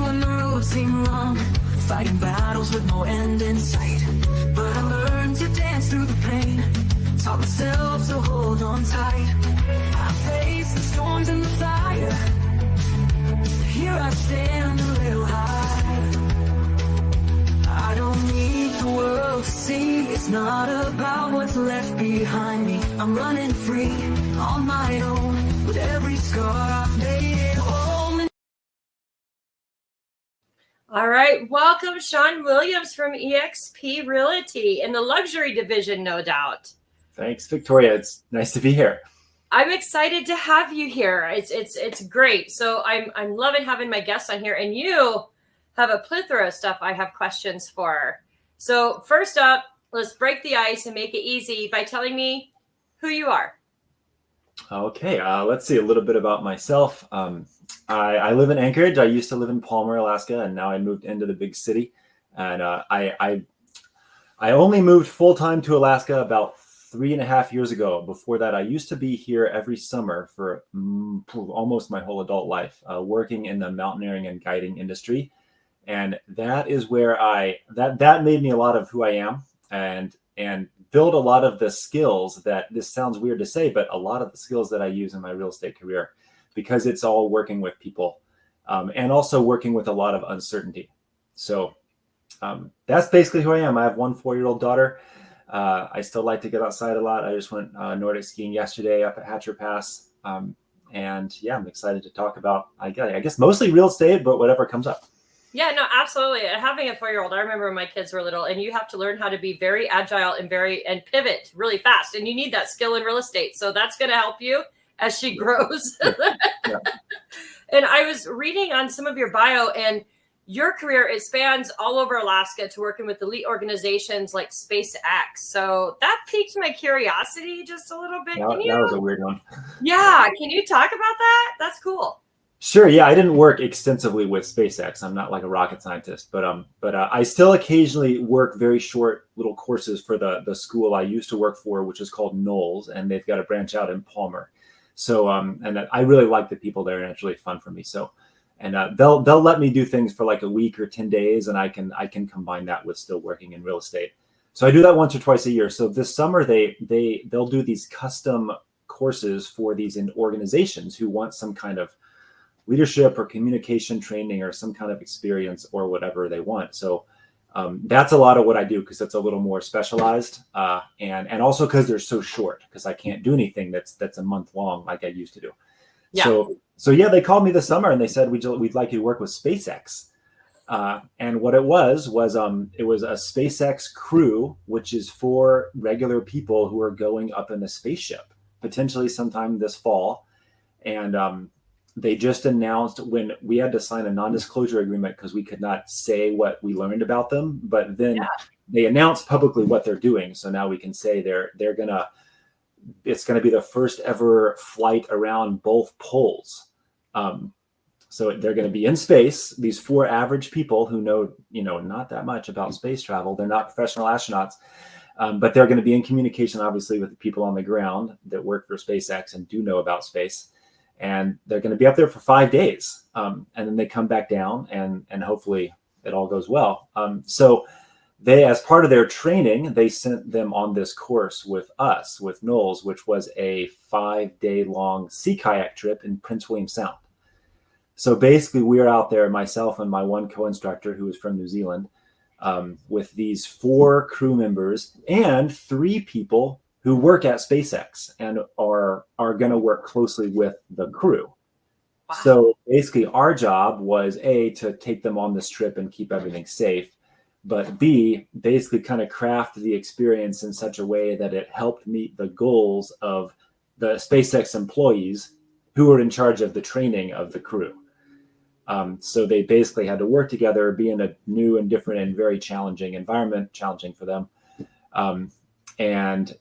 when the road seemed long, fighting battles with no end in sight. But I learned to dance through the pain, taught myself to hold on tight. I faced the storms and the fire. Here I stand a little high. I don't need the world to see. It's not about what's left behind me. I'm running free on my own. With every scar I've made it home. All right. Welcome, Sean Williams from EXP Realty in the luxury division, no doubt. Thanks, Victoria. It's nice to be here. I'm excited to have you here. It's great. So I'm loving having my guests on here, and you have a plethora of stuff I have questions for. So first up, let's break the ice and make it easy by telling me who you are. Okay, let's see a little bit about myself. I live in Anchorage. I used to live in Palmer, Alaska, and now I moved into the big city. And I only moved full-time to Alaska about 3.5 years ago. Before that, I used to be here every summer for almost my whole adult life, working in the mountaineering and guiding industry. And that is where that made me a lot of who I am and build a lot of the skills that, this sounds weird to say, but a lot of the skills that I use in my real estate career, because it's all working with people and also working with a lot of uncertainty. So that's basically who I am. I have one 4-year-old daughter. I still like to get outside a lot. I just went Nordic skiing yesterday up at Hatcher Pass. And yeah, I'm excited to talk about, I guess mostly real estate, but whatever comes up. Yeah, no, absolutely. Having a 4-year-old, I remember when my kids were little, and you have to learn how to be very agile and pivot really fast. And you need that skill in real estate. So that's going to help you as she grows. Yeah. And I was reading on some of your bio, and your career, it spans all over Alaska to working with elite organizations like SpaceX. So that piqued my curiosity just a little bit. That was a weird one. Yeah. Can you talk about that? That's cool. Sure. Yeah, I didn't work extensively with SpaceX. I'm not like a rocket scientist, but I still occasionally work very short little courses for the school I used to work for, which is called NOLS, and they've got a branch out in Palmer. So and I really like the people there, and it's really fun for me. So, and they'll let me do things for like a week or 10 days, and I can combine that with still working in real estate. So I do that once or twice a year. So this summer they'll do these custom courses for these organizations who want some kind of leadership or communication training or some kind of experience or whatever they want. So that's a lot of what I do, because it's a little more specialized and also because they're so short, because I can't do anything that's a month long like I used to do. Yeah. So yeah, they called me this summer and they said, we'd like you to work with SpaceX. And what it was a SpaceX crew, which is for regular people who are going up in a spaceship, potentially sometime this fall. And they just announced, when we had to sign a non-disclosure agreement because we could not say what we learned about them, but then they announced publicly what they're doing. So now we can say it's gonna be the first ever flight around both poles. So they're going to be in space. These 4 average people who know, not that much about space travel. They're not professional astronauts, but they're going to be in communication, obviously, with the people on the ground that work for SpaceX and do know about space. And they're going to be up there for 5 days. And then they come back down and hopefully it all goes well. So they, as part of their training, they sent them on this course with us, with NOLS, which was a 5-day-long sea kayak trip in Prince William Sound. So basically, we were out there, myself and my one co-instructor who was from New Zealand, with these 4 crew members and 3 people who work at SpaceX and are going to work closely with the crew. Wow. So basically, our job was A, to take them on this trip and keep everything safe, but B, basically kind of craft the experience in such a way that it helped meet the goals of the SpaceX employees who were in charge of the training of the crew. So they basically had to work together, be in a new and different and very challenging environment, challenging for them, and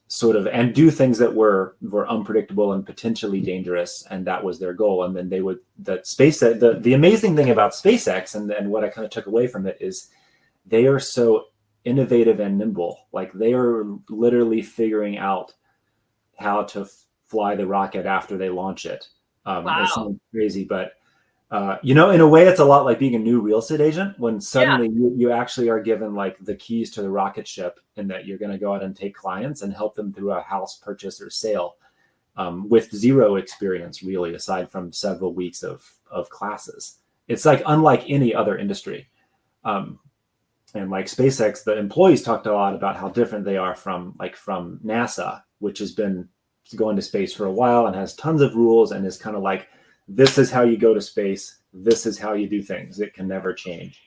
do things that were unpredictable and potentially dangerous. And that was their goal. And then the amazing thing about SpaceX and what I kind of took away from it is they are so innovative and nimble. Like, they are literally figuring out how to fly the rocket after they launch it. Wow. It sounds crazy, but You know, in a way, it's a lot like being a new real estate agent when Yeah. suddenly you actually are given like the keys to the rocket ship, and that you're going to go out and take clients and help them through a house purchase or sale, with zero experience, really, aside from several weeks of classes. It's like unlike any other industry. And like SpaceX, the employees talked a lot about how different they are from NASA, which has been going to space for a while and has tons of rules and is kind of like, this is how you go to space. This is how you do things. It can never change.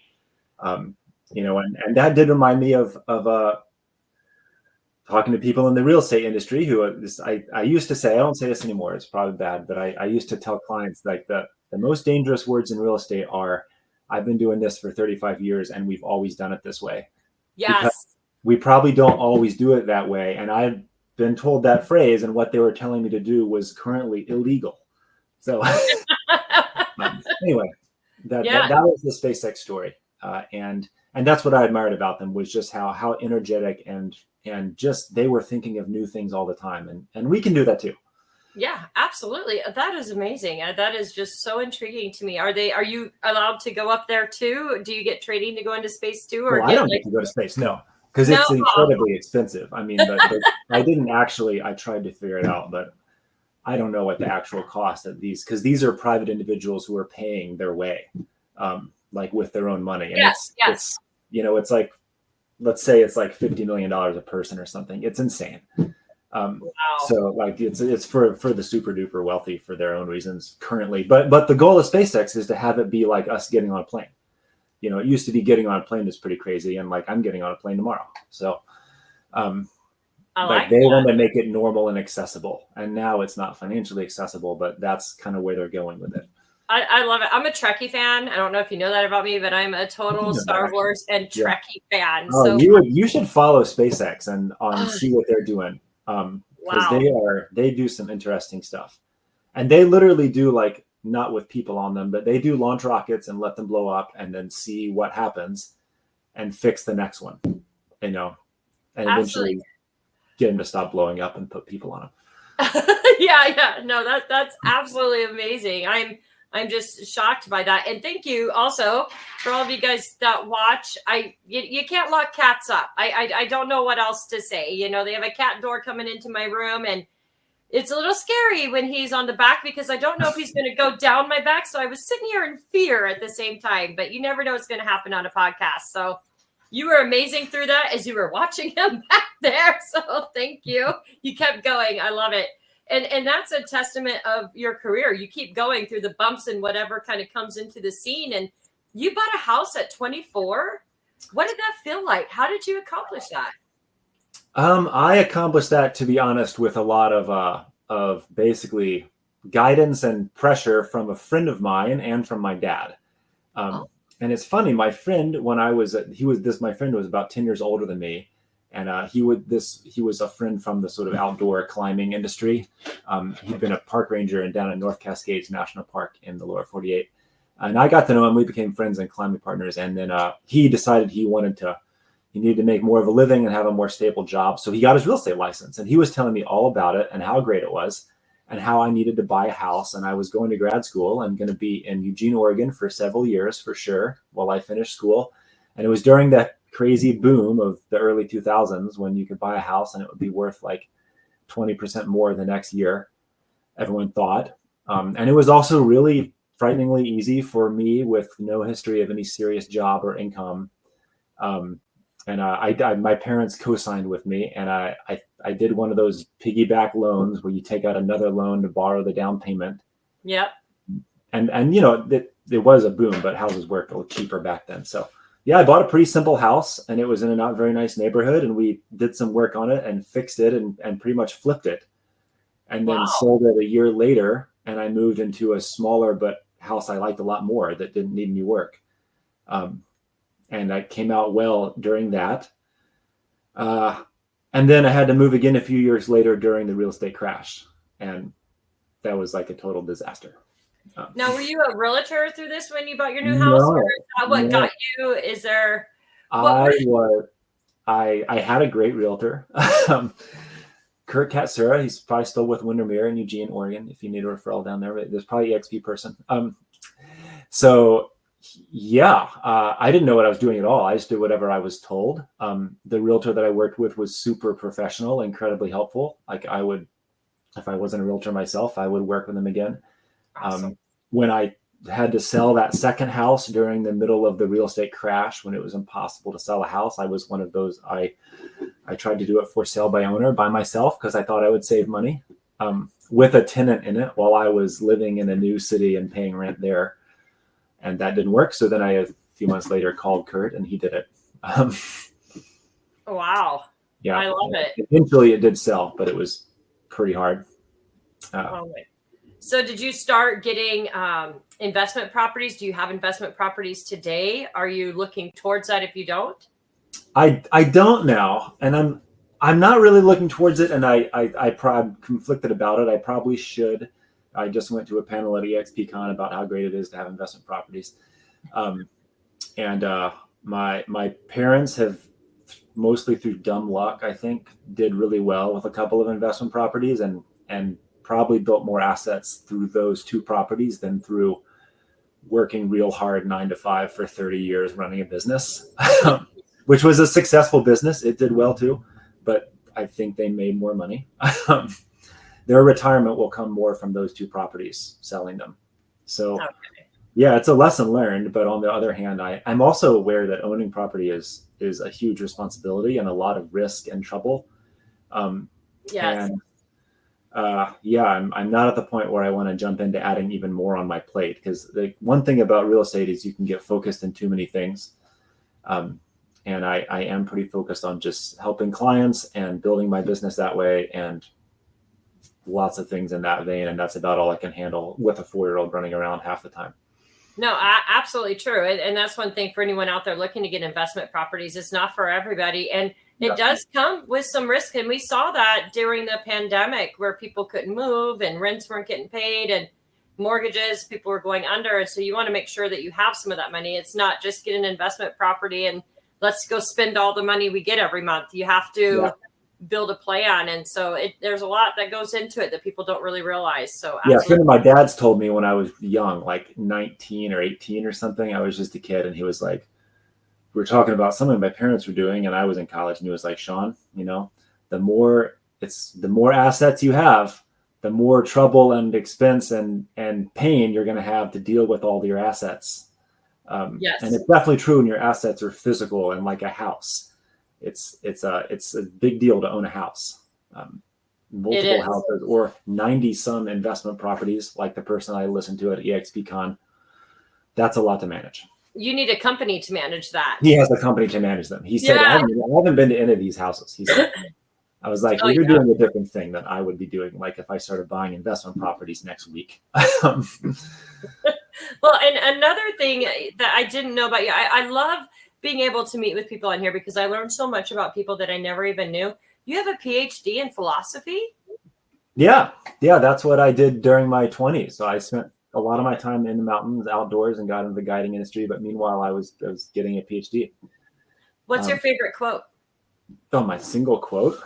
You know, and that did remind me of talking to people in the real estate industry who I used to say, I don't say this anymore, it's probably bad, but I used to tell clients like the most dangerous words in real estate are, I've been doing this for 35 years and we've always done it this way. Yes. Because we probably don't always do it that way. And I've been told that phrase, and what they were telling me to do was currently illegal. So anyway, that was the SpaceX story. And that's what I admired about them, was just how energetic and just they were thinking of new things all the time. And we can do that too. Yeah, absolutely. That is amazing. That is just so intriguing to me. Are you allowed to go up there too? Do you get training to go into space too? Or well, I don't get to go to space. No, because it's incredibly expensive. I mean, I didn't actually, I tried to figure it out, but I don't know what the actual cost of these, because these are private individuals who are paying their way, like with their own money. And it's, you know, it's like, let's say it's like $50 million a person or something. It's insane. Wow. So like it's for the super duper wealthy for their own reasons currently. But the goal of SpaceX is to have it be like us getting on a plane. You know, it used to be getting on a plane is pretty crazy. And like, I'm getting on a plane tomorrow. So, but they want to make it normal and accessible. And now it's not financially accessible, but that's kind of where they're going with it. I love it. I'm a Trekkie fan. I don't know if you know that about me, but I'm a total Star Wars and Trekkie fan. Oh, so you should follow SpaceX and see what they're doing. Because they do some interesting stuff, and they literally do, like, not with people on them, but they do launch rockets and let them blow up and then see what happens and fix the next one, you know, and eventually get them to stop blowing up and put people on them. Yeah. No, that's absolutely amazing. I'm just shocked by that. And thank you also for all of you guys that watch. You can't lock cats up. I don't know what else to say. You know, they have a cat door coming into my room, and it's a little scary when he's on the back, because I don't know if he's going to go down my back. So I was sitting here in fear at the same time, but you never know what's going to happen on a podcast. So you were amazing through that as you were watching him back there. So thank you. You kept going. I love it. And that's a testament of your career. You keep going through the bumps and whatever kind of comes into the scene. And you bought a house at 24. What did that feel like? How did you accomplish that? I accomplished that, to be honest, with a lot of basically guidance and pressure from a friend of mine and from my dad. And it's funny, my friend, my friend was about 10 years older than me. And he was a friend from the sort of outdoor climbing industry. He'd been a park ranger down at North Cascades National Park in the lower 48. And I got to know him. We became friends and climbing partners. And then he decided he needed to make more of a living and have a more stable job. So he got his real estate license. And he was telling me all about it and how great it was and how I needed to buy a house. And I was going to grad school and going to be in Eugene, Oregon for several years for sure while I finished school. And it was during that crazy boom of the early 2000s when you could buy a house and it would be worth like 20% more the next year, everyone thought. And it was also really frighteningly easy for me with no history of any serious job or income. And my parents co-signed with me, and I did one of those piggyback loans where you take out another loan to borrow the down payment. Yep. And you know, it was a boom, but houses worked a little cheaper back then. So yeah, I bought a pretty simple house, and it was in a not very nice neighborhood, and we did some work on it and fixed it and pretty much flipped it, and then sold it a year later. And I moved into a smaller but house I liked a lot more that didn't need any work. And I came out well during that. And then I had to move again a few years later during the real estate crash, and that was like a total disaster. Now, were you a realtor through this when you bought your new house? Or is that what got you? Is there? I had a great realtor, Kurt Katsura. He's probably still with Windermere in Eugene, Oregon. If you need a referral down there, there's probably EXP person. So yeah, I didn't know what I was doing at all. I just did whatever I was told. The realtor that I worked with was super professional, incredibly helpful. Like I would, if I wasn't a realtor myself, I would work with them again. Awesome. When I had to sell that second house during the middle of the real estate crash, when it was impossible to sell a house, I was one of those. I tried to do it for sale by owner by myself because I thought I would save money, with a tenant in it while I was living in a new city and paying rent there. And that didn't work. So then a few months later called Kurt and he did it. Wow. Yeah. I love it. Eventually it did sell, but it was pretty hard. So did you start getting investment properties? Do you have investment properties today? Are you looking towards that if you don't? I don't now. And I'm not really looking towards it. And I'm conflicted about it. I probably should. I just went to a panel at EXP Con about how great it is to have investment properties. My parents have, mostly through dumb luck, I think, did really well with a couple of investment properties and probably built more assets through those two properties than through working real hard 9 to 5 for 30 years running a business, which was a successful business. It did well too, but I think they made more money. Their retirement will come more from those two properties, selling them. So yeah, it's a lesson learned. But on the other hand, I'm also aware that owning property is a huge responsibility and a lot of risk and trouble. Yes. And I'm not at the point where I want to jump into adding even more on my plate, because the one thing about real estate is you can get focused in too many things. And I am pretty focused on just helping clients and building my business that way, and lots of things in that vein. And that's about all I can handle with a 4-year-old running around half the time. No, absolutely true. And that's one thing for anyone out there looking to get investment properties. It's not for everybody. And it does come with some risk. And we saw that during the pandemic where people couldn't move and rents weren't getting paid and mortgages, people were going under. And so you want to make sure that you have some of that money. It's not just get an investment property and let's go spend all the money we get every month. You have to build a plan. And so there's a lot that goes into it that people don't really realize. So a friend of my dad's told me when I was young, like 19 or 18 or something, I was just a kid, and he was like, we were talking about something my parents were doing, and I was in college, and he was like, Sean, the more assets you have, the more trouble and expense and pain you're going to have to deal with all your assets. And it's definitely true when your assets are physical and like a house. It's a big deal to own a house, multiple houses, or 90 some investment properties like the person I listened to at EXP Con. That's a lot to manage. You need a company to manage that. He has a company to manage them. He said, I haven't been to any of these houses. He said, I was like, you're doing a different thing than I would be doing. Like if I started buying investment properties next week. Well, and another thing that I didn't know about you, I love being able to meet with people on here because I learned so much about people that I never even knew. You have a PhD in philosophy? Yeah. That's what I did during my 20s. So I spent a lot of my time in the mountains, outdoors, and got into the guiding industry. But meanwhile, I was getting a PhD. What's your favorite quote? Oh, my single quote?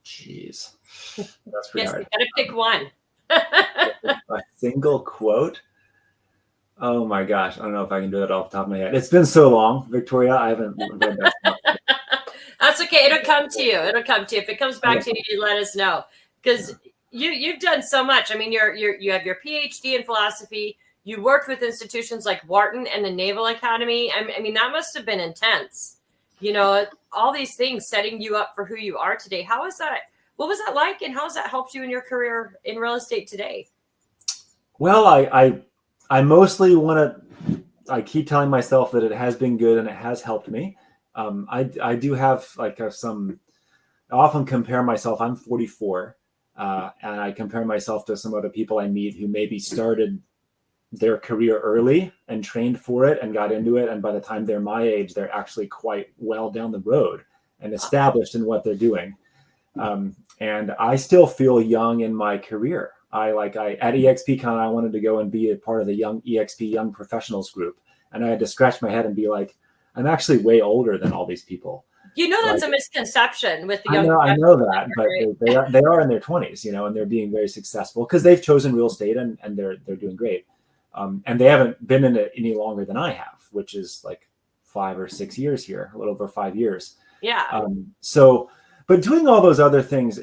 Jeez. That's pretty hard. You got to pick one. A single quote? Oh my gosh, I don't know if I can do that off the top of my head. It's been so long, Victoria. I haven't read that stuff. That's okay. It'll come to you. If it comes back to you, let us know. Because you've done so much. I mean, you have your PhD in philosophy. You worked with institutions like Wharton and the Naval Academy. I mean, that must have been intense. All these things setting you up for who you are today. How was that? What was that like? And how has that helped you in your career in real estate today? Well, I mostly I keep telling myself that it has been good and it has helped me. I do have I often compare myself, I'm 44, and I compare myself to some other people I meet who maybe started their career early and trained for it and got into it. And by the time they're my age, they're actually quite well down the road and established in what they're doing. And I still feel young in my career. At EXP Con, I wanted to go and be a part of the young EXP Young Professionals group. And I had to scratch my head and be like, I'm actually way older than all these people. That's a misconception with the young. I know that, but they are in their 20s, and they're being very successful because they've chosen real estate and they're doing great. And they haven't been in it any longer than I have, which is like 5 or 6 years here, a little over 5 years. Yeah. So, but doing all those other things,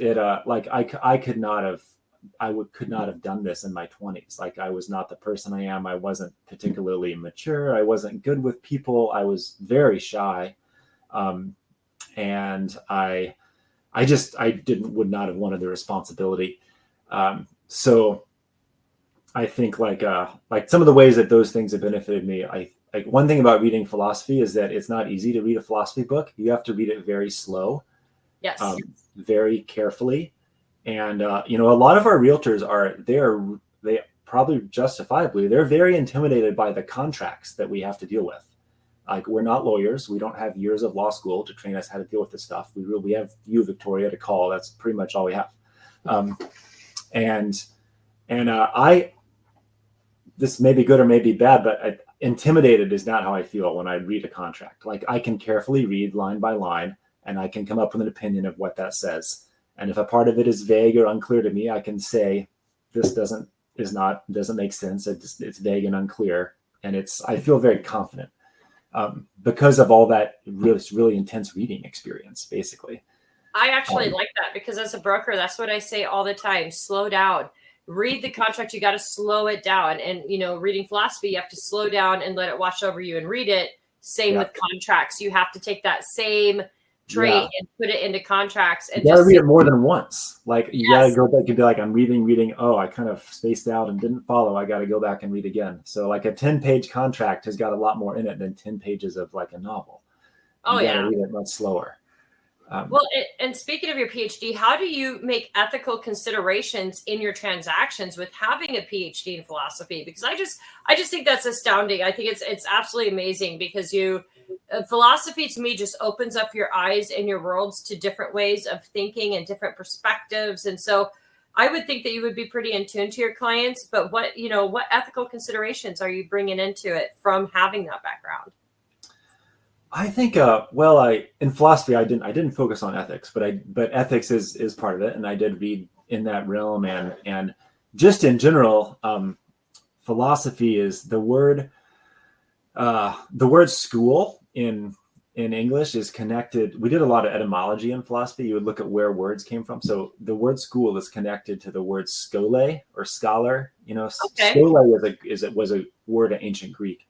like I could not have done this in my 20s. Like I was not the person I am. I wasn't particularly mature. I wasn't good with people. I was very shy. And I would not have wanted the responsibility. So I think like some of the ways that those things have benefited me, like one thing about reading philosophy is that it's not easy to read a philosophy book. You have to read it very slow, Yes. Very carefully. And, a lot of our realtors they probably justifiably, they're very intimidated by the contracts that we have to deal with. Like we're not lawyers. We don't have years of law school to train us how to deal with this stuff. We have you, Victoria, to call. That's pretty much all we have. This may be good or may be bad, but intimidated is not how I feel when I read a contract. Like I can carefully read line by line and I can come up with an opinion of what that says. And if a part of it is vague or unclear to me, I can say, this doesn't make sense. It's vague and unclear. And I feel very confident because of all that really intense reading experience, basically. I actually like that because as a broker, that's what I say all the time. Slow down. Read the contract. You got to slow it down. And, reading philosophy, you have to slow down and let it wash over you and read it. Same with contracts. You have to take that same trait and put it into contracts. And you got to read it more than once. Like you got to go back and be like, I'm reading. Oh, I kind of spaced out and didn't follow. I got to go back and read again. So like a 10-page contract has got a lot more in it than 10 pages of like a novel. You got to read it much slower. And speaking of your PhD, how do you make ethical considerations in your transactions with having a PhD in philosophy? Because I just think that's astounding. I think it's absolutely amazing because philosophy to me just opens up your eyes and your worlds to different ways of thinking and different perspectives. And so I would think that you would be pretty in tune to your clients, but what ethical considerations are you bringing into it from having that background? I think, in philosophy, I didn't focus on ethics, but ethics is part of it. And I did read in that realm and just in general, philosophy is the word school in English is connected. We did a lot of etymology in philosophy. You would look at where words came from. So the word school is connected to the word skole or scholar. Skole was a word in ancient Greek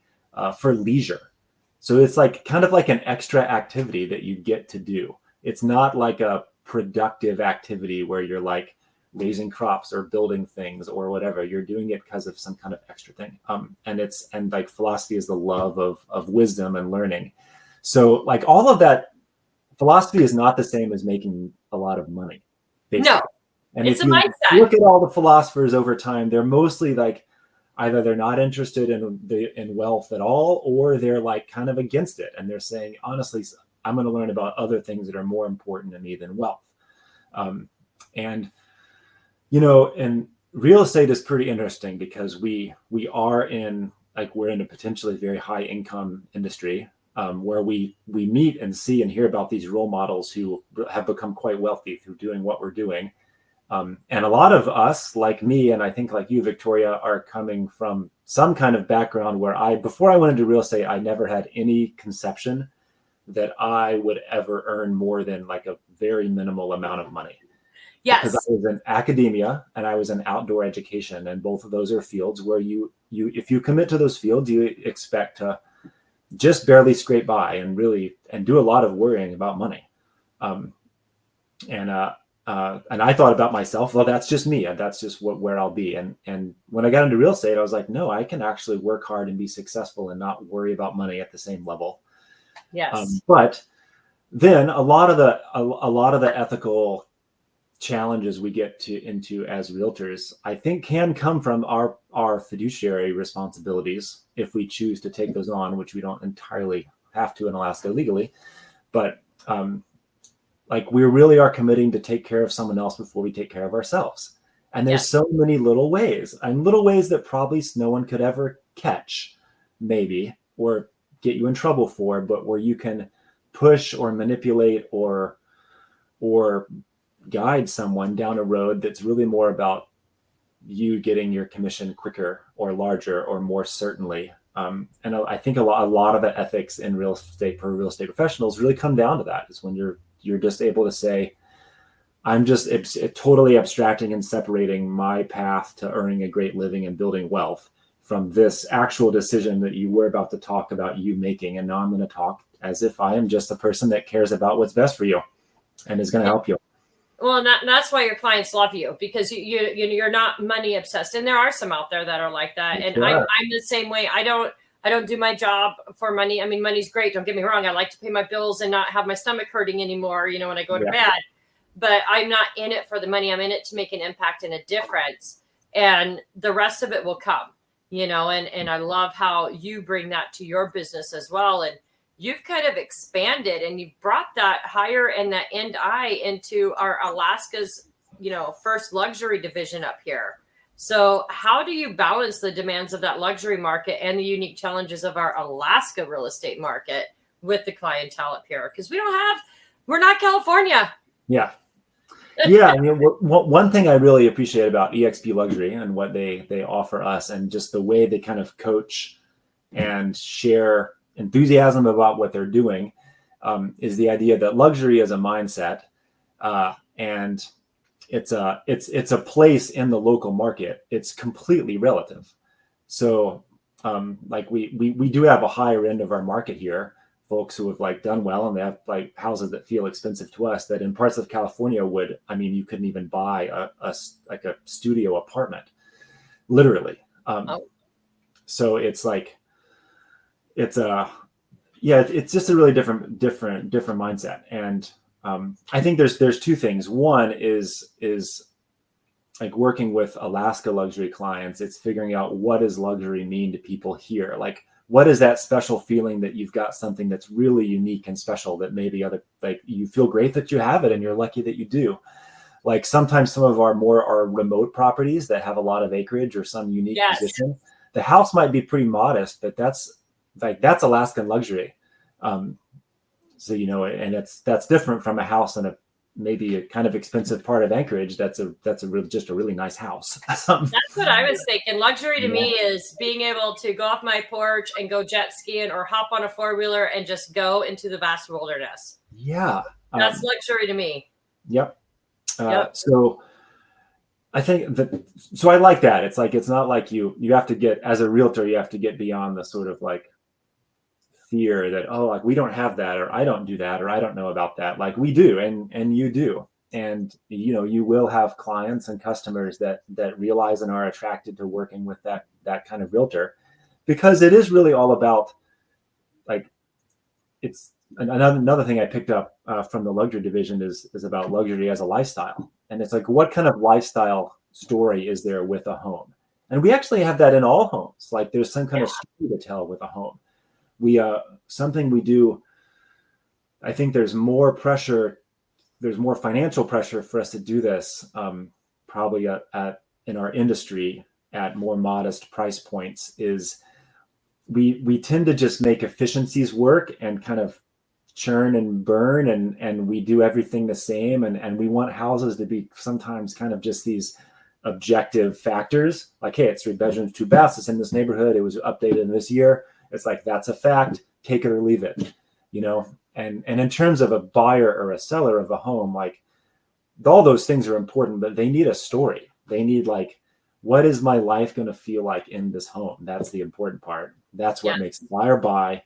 for leisure. So it's like kind of like an extra activity that you get to do. It's not like a productive activity where you're like raising crops or building things or whatever. You're doing it because of some kind of extra thing. And like philosophy is the love of wisdom and learning. So like all of that, philosophy is not the same as making a lot of money. Basically. No, and it's if a you mindset. look at all the philosophers over time, they're mostly like, either they're not interested in wealth at all, or they're like kind of against it. And they're saying, honestly, I'm going to learn about other things that are more important to me than wealth. And real estate is pretty interesting because we're in a potentially very high income industry where we meet and see and hear about these role models who have become quite wealthy through doing what we're doing. And a lot of us, like me, and I think like you, Victoria, are coming from some kind of background where before I went into real estate, I never had any conception that I would ever earn more than like a very minimal amount of money. Yes. Because I was in academia and I was in outdoor education, and both of those are fields where if you commit to those fields, you expect to just barely scrape by and do a lot of worrying about money. And I thought about myself, well, that's just me. That's just where I'll be. And when I got into real estate, I was like, no, I can actually work hard and be successful and not worry about money at the same level. Yes. But then a lot of the ethical challenges we get into as realtors, I think can come from our fiduciary responsibilities if we choose to take those on, which we don't entirely have to in Alaska legally. But like we really are committing to take care of someone else before we take care of ourselves. And there's so many little ways that probably no one could ever catch, maybe, or get you in trouble for, but where you can push or manipulate or guide someone down a road that's really more about you getting your commission quicker or larger or more certainly. And I think a lot of the ethics in real estate for real estate professionals really come down to that, is when you're just able to say, I'm just totally abstracting and separating my path to earning a great living and building wealth from this actual decision that you were about to talk about you making. And now I'm going to talk as if I am just a person that cares about what's best for you and is going to help you. Well, and that's why your clients love you, because you're not money obsessed. And there are some out there that are like that. And I'm the same way. I don't do my job for money. I mean, money's great. Don't get me wrong. I like to pay my bills and not have my stomach hurting anymore, when I go to bed. But I'm not in it for the money. I'm in it to make an impact and a difference. And the rest of it will come, and I love how you bring that to your business as well. And you've kind of expanded and you've brought that higher and that end eye into our Alaska's, first luxury division up here. So how do you balance the demands of that luxury market and the unique challenges of our Alaska real estate market with the clientele up here? Because we're not California. Yeah. Yeah. I mean, one thing I really appreciate about EXP Luxury and what they offer us, and just the way they kind of coach and share enthusiasm about what they're doing, is the idea that luxury is a mindset, and it's a place in the local market. It's completely relative. So like we do have a higher end of our market here, folks who have done well, and they have houses that feel expensive to us that in parts of California you couldn't even buy a studio apartment, literally. So it's it's just a really different mindset. And I think there's two things. One is like working with Alaska luxury clients. It's figuring out, what does luxury mean to people here? What is that special feeling that you've got something that's really unique and special that maybe you feel great that you have it and you're lucky that you do. Sometimes some of our remote properties that have a lot of acreage or some unique position, the house might be pretty modest, but that's Alaskan luxury. So, and that's different from a house in maybe a kind of expensive part of Anchorage. That's just a really nice house. That's what I was thinking. Luxury to me is being able to go off my porch and go jet skiing or hop on a 4-wheeler and just go into the vast wilderness. Yeah. That's luxury to me. Yep. So I think so I like that. It's not like you have to get, as a realtor, you have to get beyond the sort of fear that, we don't have that, or I don't do that, or I don't know about that. We do, and you do. And, you will have clients and customers that realize and are attracted to working with that kind of realtor, because it is really all about, it's another thing I picked up from the luxury division is about luxury as a lifestyle. And it's what kind of lifestyle story is there with a home? And we actually have that in all homes. There's some kind of story to tell with a home. Something we do, I think there's more financial pressure for us to do this, probably in our industry at more modest price points, is we tend to just make efficiencies work and kind of churn and burn, and we do everything the same, and we want houses to be sometimes kind of just these objective factors, hey, it's 3 bedrooms, 2 baths, it's in this neighborhood, it was updated in this year. It's that's a fact, take it or leave it, and in terms of a buyer or a seller of a home, all those things are important, but they need a story. They need what is my life going to feel like in this home? That's the important part. That's what makes a buyer buy,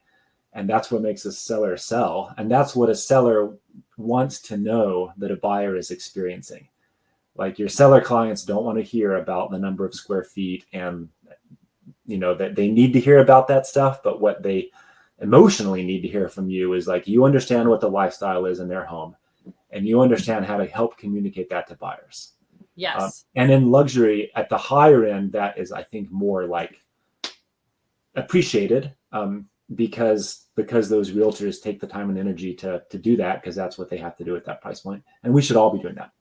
and that's what makes a seller sell. And that's what a seller wants to know that a buyer is experiencing. Your seller clients don't want to hear about the number of square feet and that they need to hear about that stuff, but what they emotionally need to hear from you is you understand what the lifestyle is in their home, and you understand how to help communicate that to buyers. Yes. And in luxury at the higher end, that is, I think, more appreciated, because those realtors take the time and energy to do that, because that's what they have to do at that price point. And we should all be doing that.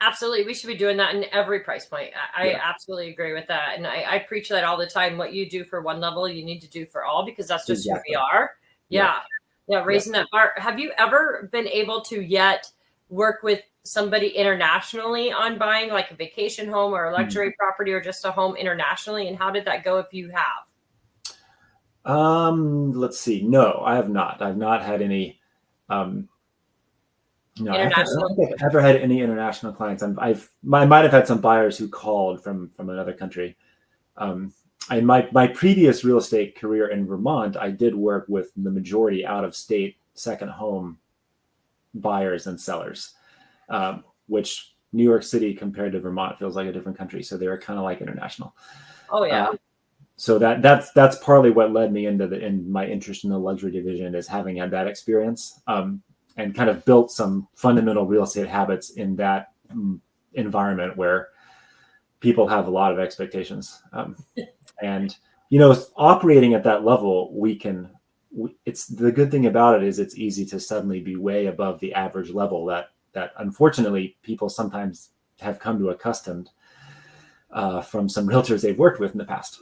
Absolutely. We should be doing that in every price point. I absolutely agree with that. And I preach that all the time. What you do for one level, you need to do for all, because that's just who we are. Yeah. Raising that bar. Have you ever been able to yet work with somebody internationally on buying like a vacation home or a luxury property or just a home internationally? And how did that go if you have? Let's see. No, I have not. I've not had any. No, I don't think I've ever had any international clients. I might have had some buyers who called from another country. My previous real estate career in Vermont, I did work with the majority out of state second home buyers and sellers, which New York City compared to Vermont feels like a different country. So they were kind of like international. Oh yeah. So that's partly what led me in my interest in the luxury division, is having had that experience, and kind of built some fundamental real estate habits in that environment where people have a lot of expectations. And, operating at that level, it's the good thing about it is it's easy to suddenly be way above the average level that unfortunately people sometimes have come to accustomed from some realtors they've worked with in the past.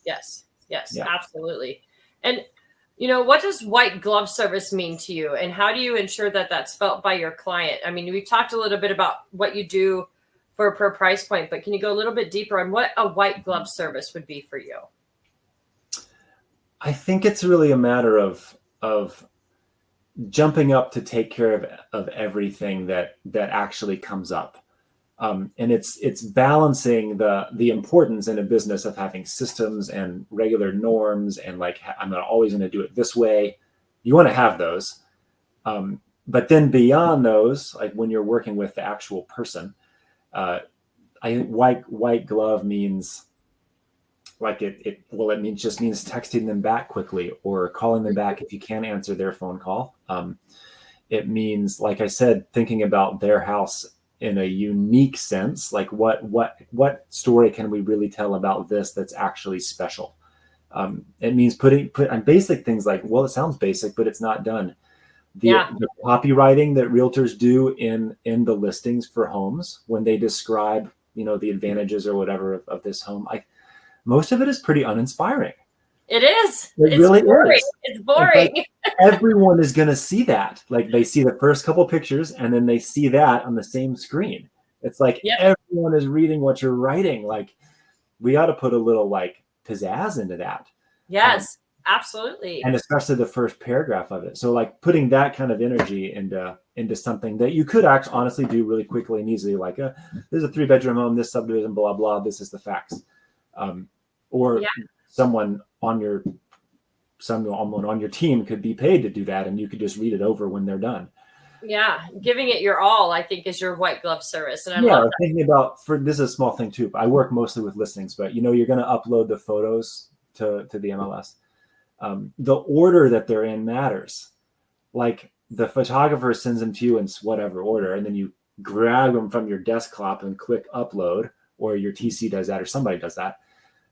Yes, absolutely. And, what does white glove service mean to you, and how do you ensure that that's felt by your client? I mean, we've talked a little bit about what you do for per price point, but can you go a little bit deeper on what a white glove service would be for you? I think it's really a matter of jumping up to take care of everything that actually comes up. And it's balancing the importance in a business of having systems and regular norms, and like, I'm not always going to do it this way. You want to have those. But then beyond those, like when you're working with the actual person, I think white glove means like it just means texting them back quickly or calling them back if you can't answer their phone call. It means, like I said, thinking about their house in a unique sense, like what story can we really tell about this that's actually special? It means put on basic things like, well, it sounds basic, but it's not done. The copywriting that realtors do in the listings for homes when they describe, the advantages or whatever of this home, most of it is pretty uninspiring. It is. It really is. It's boring. Like, everyone is going to see that. Like they see the first couple pictures and then they see that on the same screen. It's like everyone is reading what you're writing. Like we ought to put a little like pizzazz into that. Yes, absolutely. And especially the first paragraph of it. So like putting that kind of energy into something that you could actually honestly do really quickly and easily, like this is a 3-bedroom home, this subdivision, blah, blah, this is the facts. Or someone on your team could be paid to do that, and you could just read it over when they're done. Yeah, giving it your all, I think, is your white glove service. And I love that. Thinking about, this is a small thing too, but I work mostly with listings, but you're going to upload the photos to the MLS. The order that they're in matters. Like the photographer sends them to you in whatever order, and then you grab them from your desktop and click upload, or your TC does that, or somebody does that.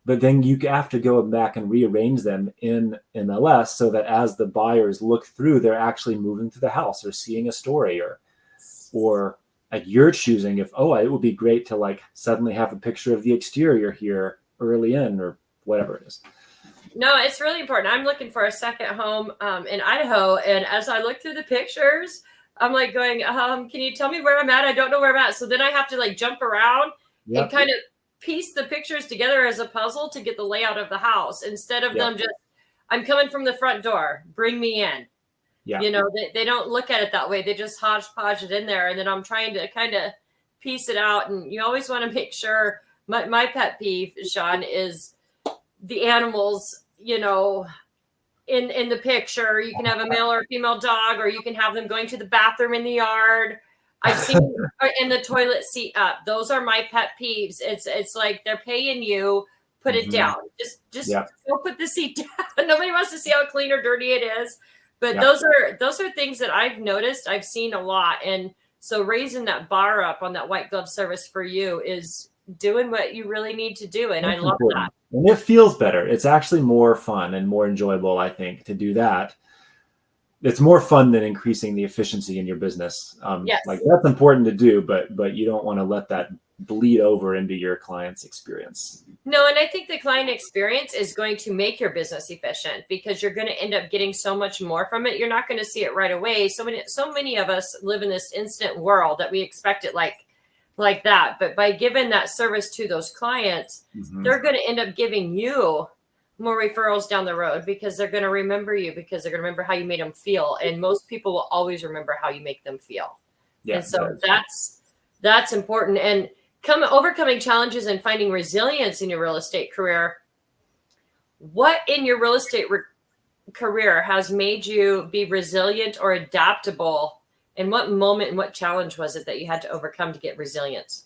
But then you have to go back and rearrange them in MLS so that as the buyers look through, they're actually moving through the house or seeing a story, or like you're choosing if, it would be great to like suddenly have a picture of the exterior here early in, or whatever it is. No, it's really important. I'm looking for a second home in Idaho. And as I look through the pictures, I'm like going, can you tell me where I'm at? I don't know where I'm at. So then I have to like jump around and kind of piece the pictures together as a puzzle to get the layout of the house, instead of them just, I'm coming from the front door, bring me in. Yeah. They don't look at it that way. They just hodgepodge it in there. And then I'm trying to kind of piece it out. And you always want to make sure, my pet peeve, Sean, is the animals, in the picture. You can have a male or a female dog, or you can have them going to the bathroom in the yard. I've seen in the toilet seat up. Those are my pet peeves. It's like they're paying you, put it down. Just go put the seat down. Nobody wants to see how clean or dirty it is. But those are things that I've noticed. I've seen a lot. And so raising that bar up on that white glove service for you is doing what you really need to do. And that's I love important. That. And it feels better. It's actually more fun and more enjoyable, I think, to do that. It's more fun than increasing the efficiency in your business. Like that's important to do, but you don't want to let that bleed over into your client's experience. No, and I think the client experience is going to make your business efficient because you're going to end up getting so much more from it. You're not going to see it right away. So many of us live in this instant world that we expect it like that. But by giving that service to those clients, they're going to end up giving you more referrals down the road because they're going to remember you, because they're going to remember how you made them feel. And most people will always remember how you make them feel. Yeah, and so that's important. And overcoming challenges and finding resilience in your real estate career. What in your real estate career has made you be resilient or adaptable? And what moment and what challenge was it that you had to overcome to get resilience?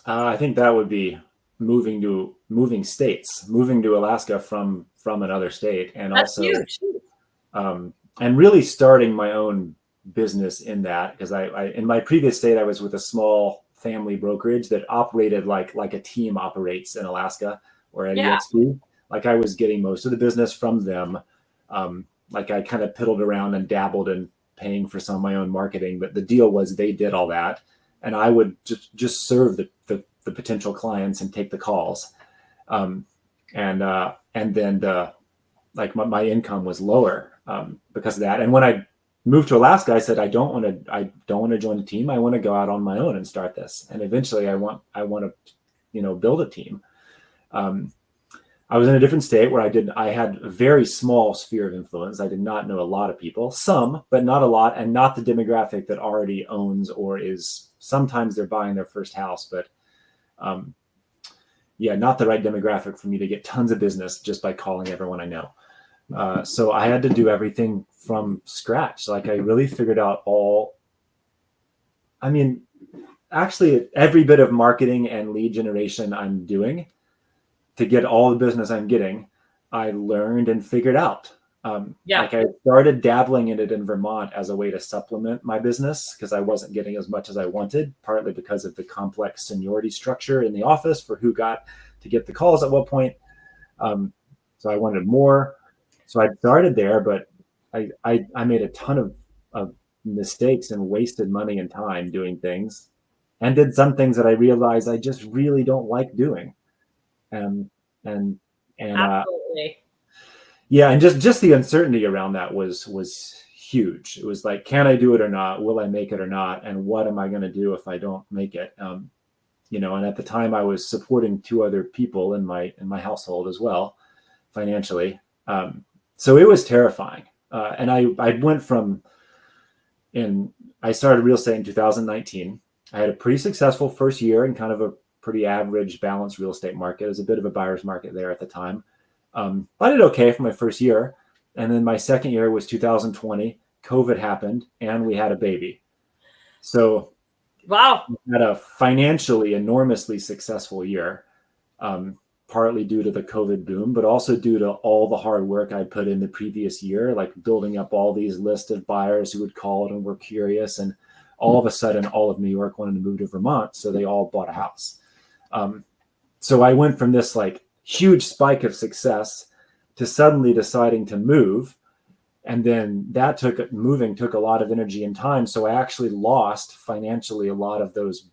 I think that would be moving to Alaska from another state, and that's also huge. And really starting my own business in that, because I in my previous state I was with a small family brokerage that operated like a team operates in Alaska or at EXP. Like I was getting most of the business from them. Like I kind of piddled around and dabbled in paying for some of my own marketing, but the deal was they did all that, and I would just serve the potential clients and take the calls. And then my income was lower because of that. And when I moved to Alaska, I said, I don't want to join a team. I want to go out on my own and start this. And eventually I want to, build a team. I was in a different state where I had a very small sphere of influence. I did not know a lot of people, some, but not a lot, and not the demographic that already owns or is, sometimes they're buying their first house, but not the right demographic for me to get tons of business just by calling everyone I know. So I had to do everything from scratch. Like I really figured out actually every bit of marketing and lead generation I'm doing to get all the business I'm getting, I learned and figured out. Like I started dabbling in it in Vermont as a way to supplement my business because I wasn't getting as much as I wanted, partly because of the complex seniority structure in the office for who got to get the calls at what point. So I wanted more. So I started there, but I made a ton of mistakes and wasted money and time doing things, and did some things that I realized I just really don't like doing. And absolutely. And just the uncertainty around that was huge. It was like, can I do it or not? Will I make it or not? And what am I going to do if I don't make it? And at the time I was supporting 2 other people in my household as well, financially. So it was terrifying. And I went I started real estate in 2019. I had a pretty successful first year in kind of a pretty average balanced real estate market. It was a bit of a buyer's market there at the time. I did okay for my first year. And then my second year was 2020. COVID happened and we had a baby. So wow, we had a financially enormously successful year, partly due to the COVID boom, but also due to all the hard work I put in the previous year, like building up all these lists of buyers who would call and were curious. And all of a sudden, all of New York wanted to move to Vermont. So they all bought a house. So I went from this like huge spike of success to suddenly deciding to move. And then moving took a lot of energy and time. So I actually lost financially a lot of those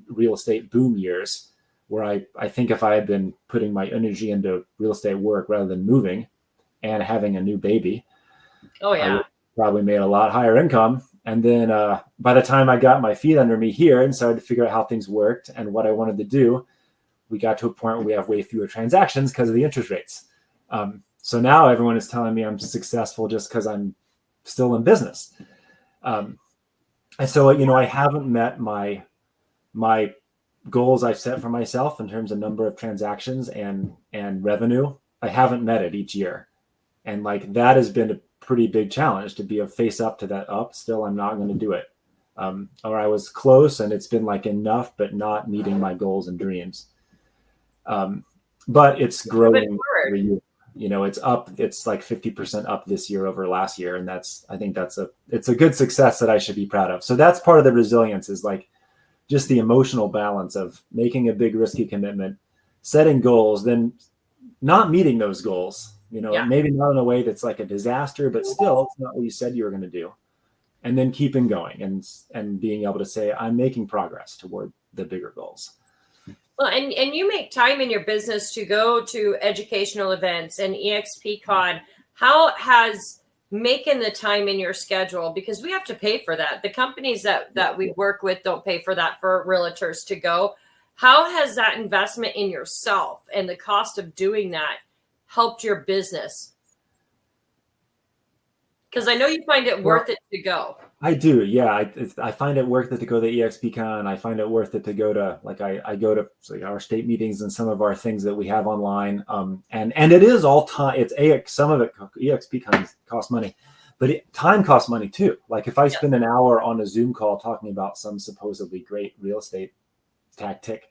real estate boom years where I think if I had been putting my energy into real estate work rather than moving and having a new baby, I would probably made a lot higher income. And then by the time I got my feet under me here and started to figure out how things worked and what I wanted to do, we got to a point where we have way fewer transactions because of the interest rates. So now everyone is telling me I'm successful just because I'm still in business. And so, I haven't met my goals I've set for myself in terms of number of transactions and revenue. I haven't met it each year. And like that has been a pretty big challenge to be a face up to that up. Still, I'm not going to do it. Or I was close and it's been like enough, but not meeting my goals and dreams. But it's growing every year. It's up. It's like 50% up this year over last year. And I think it's a good success that I should be proud of. So that's part of the resilience is like just the emotional balance of making a big risky commitment, setting goals, then not meeting those goals, maybe not in a way that's like a disaster, but still it's not what you said you were going to do. And then keeping going and being able to say, I'm making progress toward the bigger goals. Well, and you make time in your business to go to educational events and EXP Con. How has making the time in your schedule, because we have to pay for that. The companies that we work with don't pay for that for realtors to go. How has that investment in yourself and the cost of doing that helped your business? Because I know you find it worth it to go. I do. Yeah. I find it worth it to go to EXPCon. I find it worth it to go to, like, I go to our state meetings and some of our things that we have online. And it is all time. It's some of it, EXPCon costs money, but time costs money too. Like if I spend an hour on a Zoom call talking about some supposedly great real estate tactic,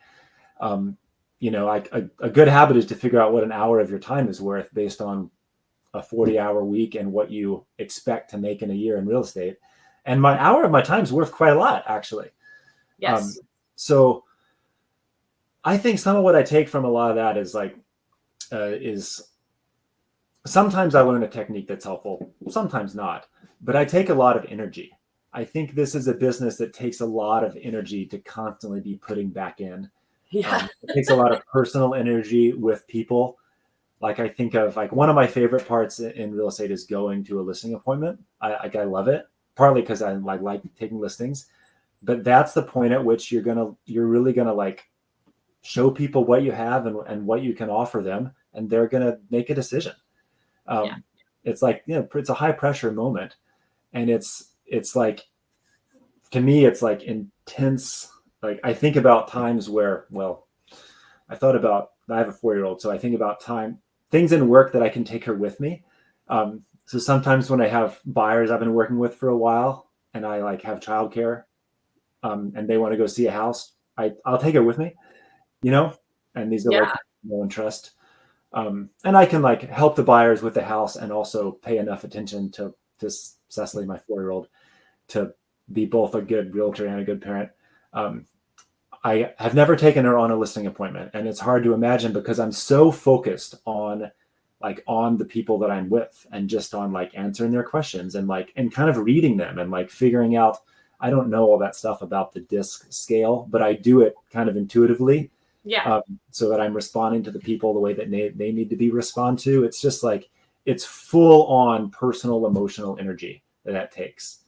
you know, a good habit is to figure out what an hour of your time is worth based on a 40-hour week and what you expect to make in a year in real estate. And my hour of my time is worth quite a lot, actually. Yes. So I think some of what I take from a lot of that is like, is sometimes I learn a technique that's helpful, sometimes not, but I take a lot of energy. I think this is a business that takes a lot of energy to constantly be putting back in. Yeah. It takes a lot of personal energy with people. Like I think of like one of my favorite parts in real estate is going to a listing appointment. I love it. Partly because I like taking listings, but that's the point at which you're really gonna like show people what you have and what you can offer them, and they're gonna make a decision. It's like, you know, it's a high pressure moment, and it's like, to me, it's like intense. Like I think about times where, well, I have a 4-year-old, so I think about things in work that I can take her with me. So sometimes when I have buyers I've been working with for a while and I like have childcare, and they want to go see a house, I'll take it with me, you know, and these are like know and trust. And I can like help the buyers with the house and also pay enough attention to Cecily, my 4-year-old, to be both a good realtor and a good parent. I have never taken her on a listing appointment, and it's hard to imagine because I'm so focused on the people that I'm with and just on like answering their questions and kind of reading them and like figuring out. I don't know all that stuff about the disc scale, but I do it kind of intuitively. So that I'm responding to the people the way that they need to be responded to. It's just like, it's full on personal, emotional energy that takes.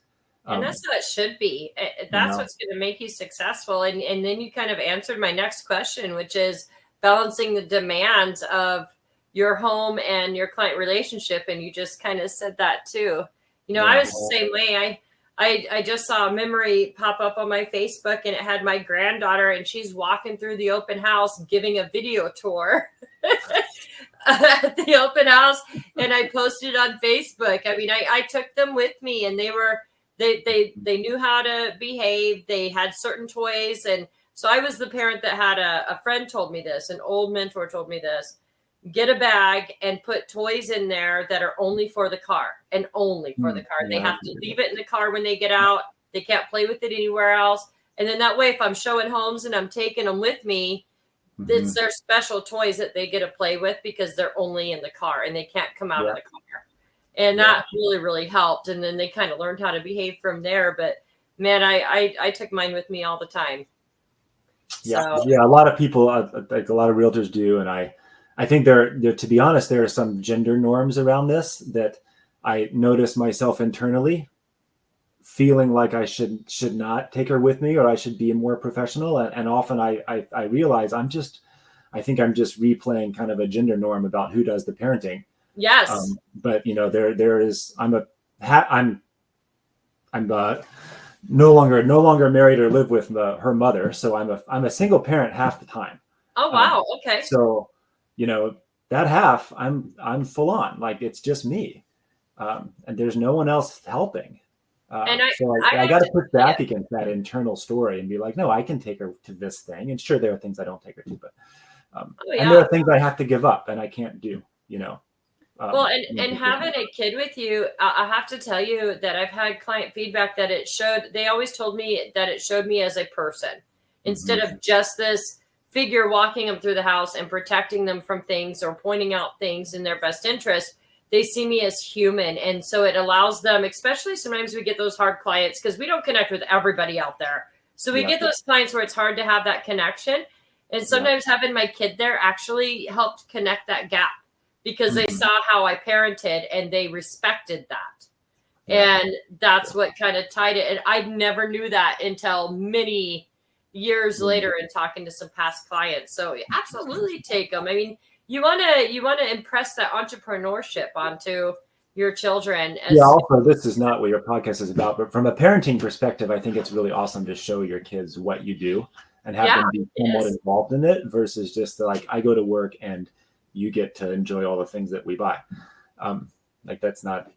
And that's how it should be. That's what's going to make you successful. And then you kind of answered my next question, which is balancing the demands of your home and your client relationship. And you just kind of said that too. You know, I was the same way. I just saw a memory pop up on my Facebook, and it had my granddaughter, and she's walking through the open house giving a video tour at the open house. And I posted on Facebook. I mean, I took them with me, and they knew how to behave. They had certain toys. And so I was the parent that had a friend told me this, an old mentor told me this: get a bag and put toys in there that are only for the car and only for the car. They have to leave it in the car when they get out. They can't play with it anywhere else. And then that way, if I'm showing homes and I'm taking them with me, it's their special toys that they get to play with because they're only in the car and they can't come out of the car. And that really, really helped. And then they kind of learned how to behave from there. But man, I took mine with me all the time. Yeah. A lot of people, like a lot of realtors do. And I think there, to be honest, there are some gender norms around this that I notice myself internally feeling like I should not take her with me, or I should be more professional. And often I realize I think I'm just replaying kind of a gender norm about who does the parenting. Yes. But you know, there is, I'm no longer married or live with her mother. So I'm a single parent half the time. Oh, wow. Okay. So, you know, that half I'm full on, like it's just me. And there's no one else helping. And I got to push back against that internal story and be like, no, I can take her to this thing. And sure, there are things I don't take her to, but and there are things I have to give up and I can't do, you know. Well, and having a kid with you, I have to tell you that I've had client feedback that they always told me that it showed me as a person instead of just this figure walking them through the house and protecting them from things or pointing out things in their best interest. They see me as human. And so it allows them, especially sometimes we get those hard clients because we don't connect with everybody out there. So we get those clients where it's hard to have that connection. And sometimes having my kid there actually helped connect that gap because they saw how I parented and they respected that. And that's what kind of tied it. And I never knew that until many years later in talking to some past clients. So absolutely take them. I mean, you want to impress that entrepreneurship onto your children. Also, this is not what your podcast is about, but from a parenting perspective, I think it's really awesome to show your kids what you do and have them be somewhat involved in it versus just like, I go to work and you get to enjoy all the things that we buy. Like that's not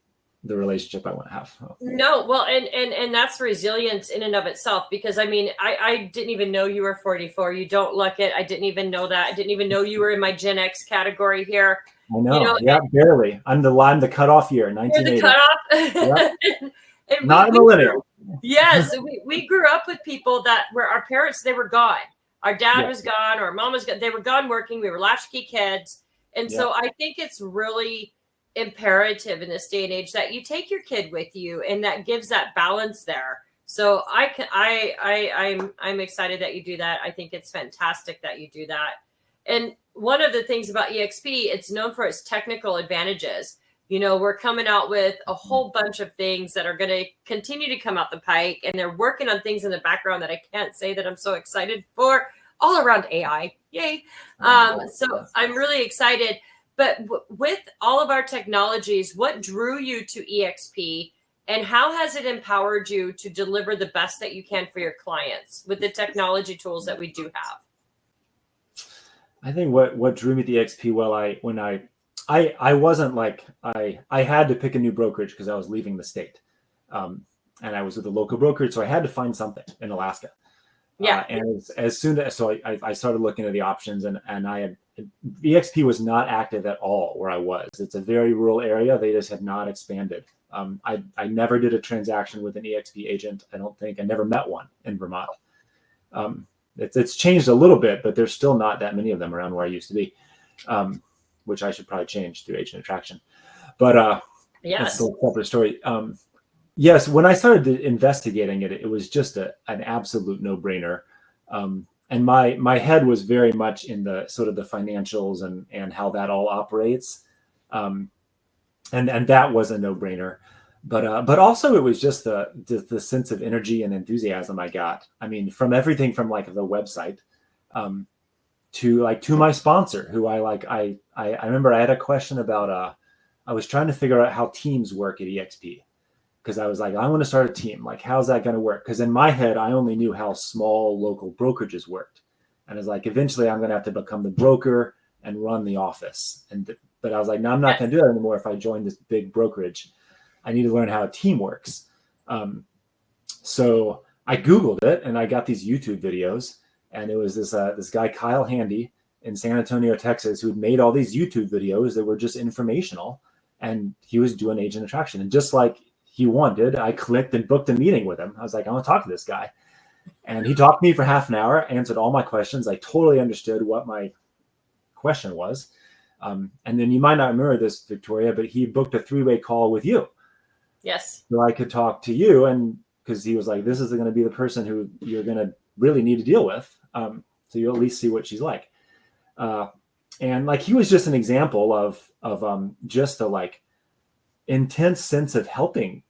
the relationship I want to have. No, well, and that's resilience in and of itself, because I mean, I didn't even know you were 44. You don't look it. I didn't even know that. I didn't even know you were in my Gen X category here. I know. Barely. I'm the cutoff year, 1980. You're the cutoff. and not a millennial. Yes, we grew up with people that were our parents. They were gone. Our dad was gone, or our mom was gone. They were gone working. We were latchkey kids, and so I think it's really imperative in this day and age that you take your kid with you, and that gives that balance there. So I'm excited that you do that. I think it's fantastic that you do that. And one of the things about EXP, it's known for its technical advantages. You know, we're coming out with a whole bunch of things that are going to continue to come out the pike, and they're working on things in the background that I can't say that I'm so excited for, all around AI. Yay. So I'm really excited. But with all of our technologies, what drew you to EXP, and how has it empowered you to deliver the best that you can for your clients with the technology tools that we do have? I think what drew me to EXP, I wasn't like, I had to pick a new brokerage because I was leaving the state. And I was with a local brokerage, so I had to find something in Alaska. And as soon as, so I started looking at the options, and EXP was not active at all where I was. It's a very rural area. They just had not expanded. I never did a transaction with an EXP agent. I don't think I never met one in Vermont. It's changed a little bit, but there's still not that many of them around where I used to be, which I should probably change through agent attraction. But that's a separate story. Yes, when I started investigating it, it was just an absolute no-brainer. And my head was very much in the sort of the financials and how that all operates. And that was a no-brainer. But also it was just the sense of energy and enthusiasm I got. I mean, from everything from like the website to my sponsor, who I remember I had a question about I was trying to figure out how teams work at EXP. Because I was like, I want to start a team. Like, how's that going to work? Because in my head, I only knew how small local brokerages worked. And I was like, eventually I'm going to have to become the broker and run the office. But I was like, no, I'm not going to do that anymore. If I join this big brokerage, I need to learn how a team works. So I Googled it, and I got these YouTube videos. And it was this guy, Kyle Handy, in San Antonio, Texas, who had made all these YouTube videos that were just informational. And he was doing agent attraction. And just like he wanted, I clicked and booked a meeting with him. I was like, I want to talk to this guy. And he talked to me for half an hour, answered all my questions. I totally understood what my question was. And then you might not remember this, Victoria, but he booked a 3-way call with you. Yes. So I could talk to you, and because he was like, this is going to be the person who you're going to really need to deal with. So you'll at least see what she's like. And like, he was just an example of just the like intense sense of helping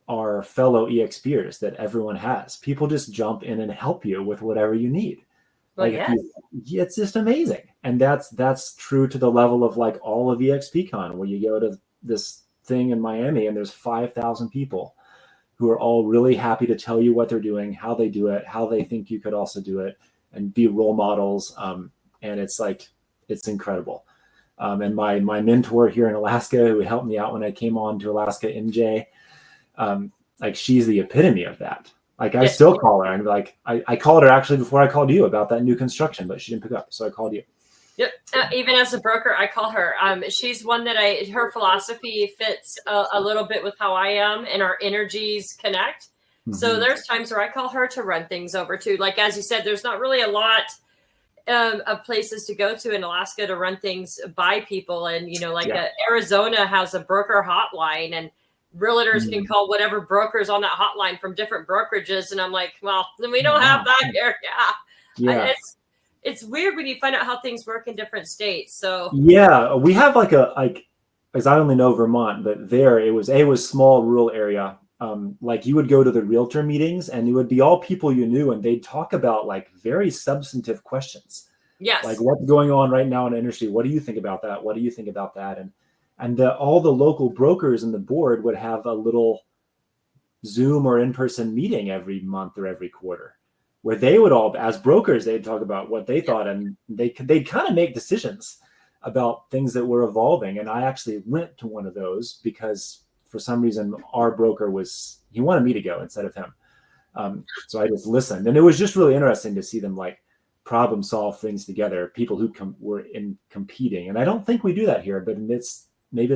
our fellow EXPers that everyone has. People just jump in and help you with whatever you need. Well, like it's just amazing. And that's true to the level of like all of EXPCon, where you go to this thing in Miami and there's 5,000 people who are all really happy to tell you what they're doing, how they do it, how they think you could also do it, and be role models. And it's like, it's incredible. And my mentor here in Alaska, who helped me out when I came on to Alaska, MJ, like, she's the epitome of that. Like, I still call her, and like, I called her actually before I called you about that new construction, but she didn't pick up. So I called you. Yep. Even as a broker, I call her. She's one that her philosophy fits a little bit with how I am, and our energies connect. Mm-hmm. So there's times where I call her to run things over too. Like, as you said, there's not really a lot of places to go to in Alaska to run things by people. And, you know, like Arizona has a broker hotline, and realtors can call whatever brokers on that hotline from different brokerages. And I'm like, well, then we don't have that here. Yeah. It's weird when you find out how things work in different states. So yeah, we have as I only know Vermont, but there it was small rural area. Like you would go to the realtor meetings and it would be all people you knew, and they'd talk about like very substantive questions. yes, Like what's going on right now in the industry? What do you think about that? What do you think about that? And all the local brokers and the board would have a little Zoom or in-person meeting every month or every quarter, where they would all, as brokers, they'd talk about what they thought, and they'd kind of make decisions about things that were evolving. And I actually went to one of those because for some reason our broker he wanted me to go instead of him. So I just listened, and it was just really interesting to see them like problem solve things together. People who were competing, and I don't think we do that here, but it's maybe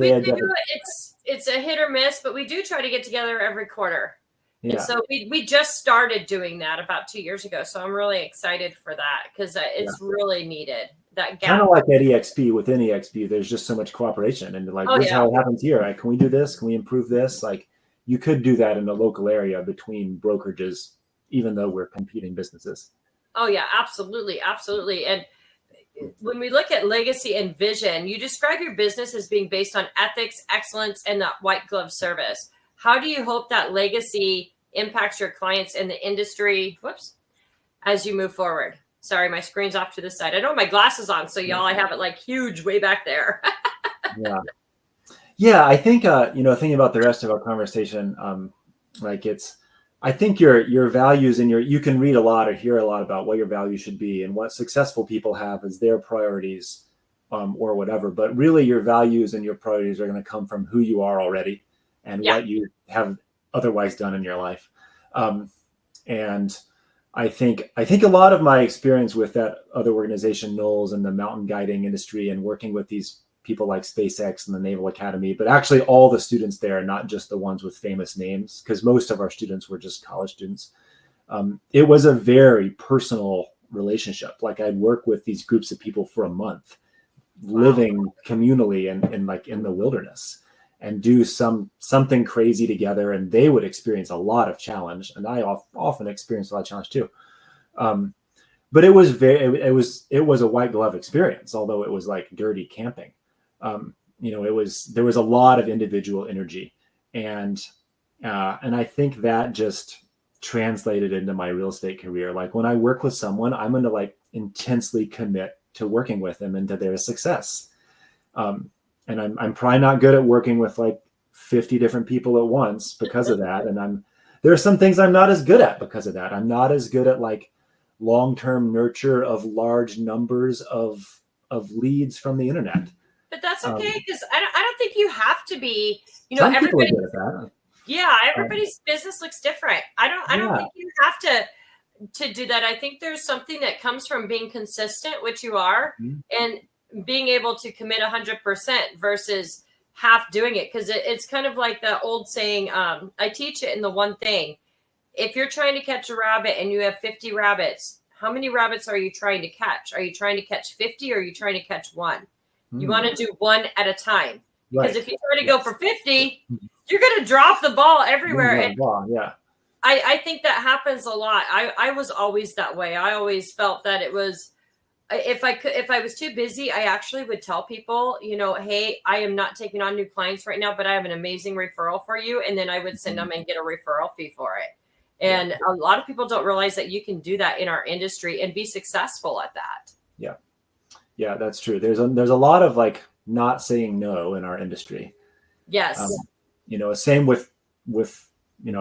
it's a hit or miss, but we do try to get together every quarter. Yeah. And so we just started doing that about 2 years ago. So I'm really excited for that because it's really needed. That gap. Kind of like at EXP, within EXP, there's just so much cooperation, and like this is how it happens here. Like, can we do this? Can we improve this? Like you could do that in the local area between brokerages, even though we're competing businesses. Oh yeah, absolutely. Absolutely. And when we look at legacy and vision, you describe your business as being based on ethics, excellence, and that white glove service. How do you hope that legacy impacts your clients in the industry? As you move forward? Sorry, my screen's off to the side. I don't have my glasses on, so y'all, I have it like huge way back there. Yeah. I think thinking about the rest of our conversation, I think your values and you can read a lot or hear a lot about what your values should be and what successful people have as their priorities, or whatever. But really, your values and your priorities are going to come from who you are already and what you have otherwise done in your life. And I think a lot of my experience with that other organization, NOLS, and the mountain guiding industry, and working with these people like SpaceX and the Naval Academy, but actually all the students there, not just the ones with famous names, because most of our students were just college students. It was a very personal relationship. Like I'd work with these groups of people for a month, living communally and like in the wilderness, and do something crazy together. And they would experience a lot of challenge, and I often experienced a lot of challenge too. But it was a white glove experience, although it was like dirty camping. There was a lot of individual energy, and I think that just translated into my real estate career. Like when I work with someone, I'm going to like intensely commit to working with them and to their success. And I'm probably not good at working with like 50 different people at once because of that. And there are some things I'm not as good at because of that. I'm not as good at like long-term nurture of large numbers of leads from the internet. But that's okay, because I don't think you have to be, some people are good at that. Yeah, everybody's business looks different. I don't think you have to do that. I think there's something that comes from being consistent, which you are, and being able to commit 100% versus half doing it. Because it's kind of like the old saying, I teach it in the one thing. If you're trying to catch a rabbit and you have 50 rabbits, how many rabbits are you trying to catch? Are you trying to catch 50 or are you trying to catch one? You want to do one at a time. Because if you try to go for 50, you're going to drop the ball everywhere. I think that happens a lot. I was always that way. I always felt that it was, if I was too busy, I actually would tell people, hey, I am not taking on new clients right now, but I have an amazing referral for you. And then I would send them and get a referral fee for it. And a lot of people don't realize that you can do that in our industry and be successful at that. Yeah, that's true. There's a lot of like not saying no in our industry. Yes. Same with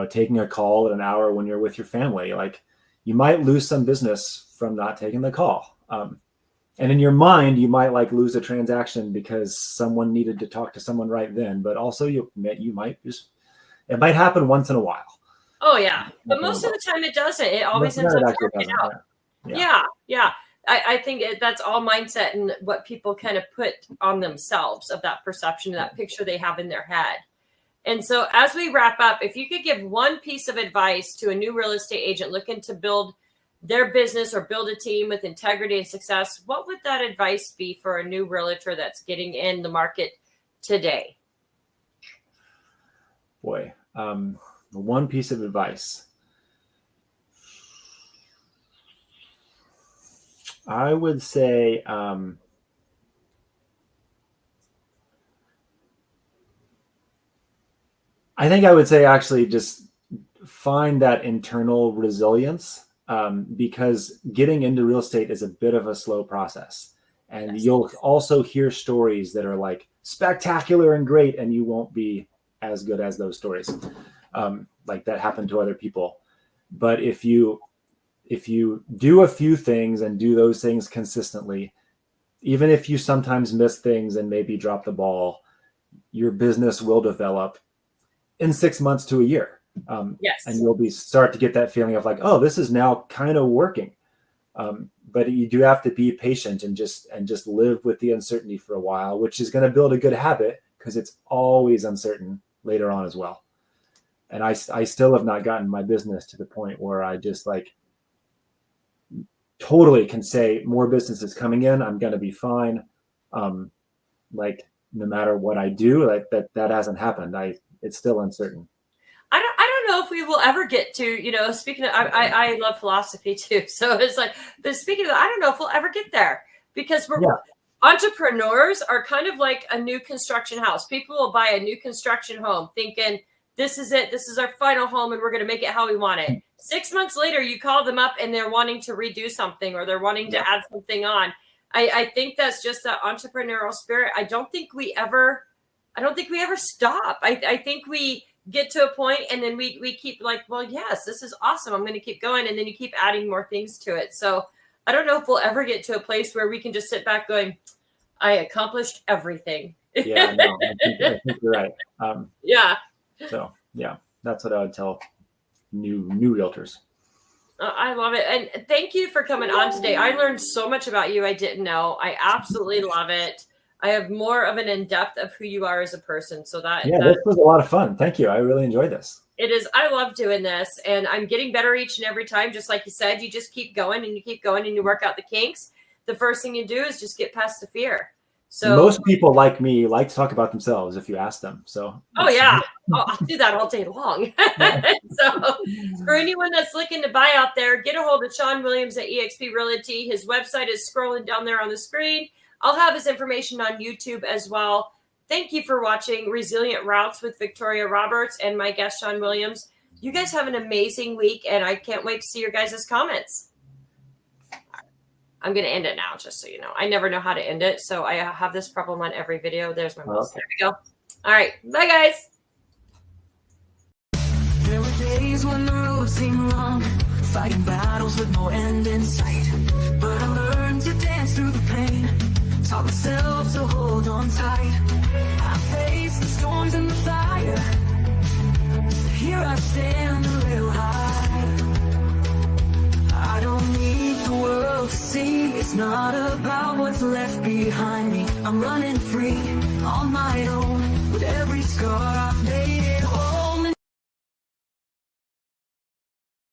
taking a call at an hour when you're with your family. Like you might lose some business from not taking the call. And in your mind, you might like lose a transaction because someone needed to talk to someone right then. But also it might happen once in a while. Oh yeah, but most of the time it doesn't. It always ends up working out. Yeah. I think that's all mindset and what people kind of put on themselves of that perception, that picture they have in their head. And so as we wrap up, if you could give one piece of advice to a new real estate agent looking to build their business or build a team with integrity and success, what would that advice be for a new realtor that's getting in the market today? Boy, one piece of advice. I would say, I think I would say actually just find that internal resilience, because getting into real estate is a bit of a slow process. And Yes. you'll also hear stories that are like spectacular and great, and you won't be as good as those stories. Like that happened to other people. But if you do a few things and do those things consistently, even if you sometimes miss things and maybe drop the ball, your business will develop in 6 months to a year. Yes. And you'll start to get that feeling of like, oh, this is now kind of working. But you do have to be patient and just live with the uncertainty for a while, which is going to build a good habit, because it's always uncertain later on as well. And I still have not gotten my business to the point where I just like totally can say more business is coming in, I'm going to be fine. Like no matter what I do, like that hasn't happened. It's still uncertain. I don't know if we will ever get to, speaking of, I love philosophy too. So it's like, but speaking of, I don't know if we'll ever get there, because entrepreneurs are kind of like a new construction house. People will buy a new construction home thinking, this is it. This is our final home and we're going to make it how we want it. 6 months later, you call them up and they're wanting to redo something, or they're wanting to add something on. I think that's just that entrepreneurial spirit. I don't think we ever stop. I think we get to a point and then we keep like, well, yes, this is awesome, I'm going to keep going. And then you keep adding more things to it. So I don't know if we'll ever get to a place where we can just sit back going, I accomplished everything. Yeah, no, I think you're right. Yeah. So yeah, that's what I would tell new realtors. I love it. And thank you for coming on today. I learned so much about you I didn't know. I absolutely love it. I have more of an in-depth of who you are as a person. So this was a lot of fun. Thank you. I really enjoyed this. It is. I love doing this, and I'm getting better each and every time. Just like you said, you just keep going and you keep going and you work out the kinks. The first thing you do is just get past the fear. So most people like me like to talk about themselves if you ask them. So I'll do that all day long. So for anyone that's looking to buy out there, get a hold of Sean Williams at EXP Realty. His website is scrolling down there on the screen. I'll have his information on YouTube as well. Thank you for watching Resilient Routes with Victoria Roberts and my guest, Sean Williams. You guys have an amazing week, and I can't wait to see your guys' comments. I'm going to end it now, just so you know. I never know how to end it, so I have this problem on every video. There's my mouse. Okay. There we go. All right. Bye, guys. There were days when the road seemed long, fighting battles with no end in sight. But I learned to dance through the pain, taught myself to hold on tight. I faced the storms and the fire. Here I stand a little high. I don't need the world to see. It's not about what's left behind me. I'm running free on my own. With every scar I've made it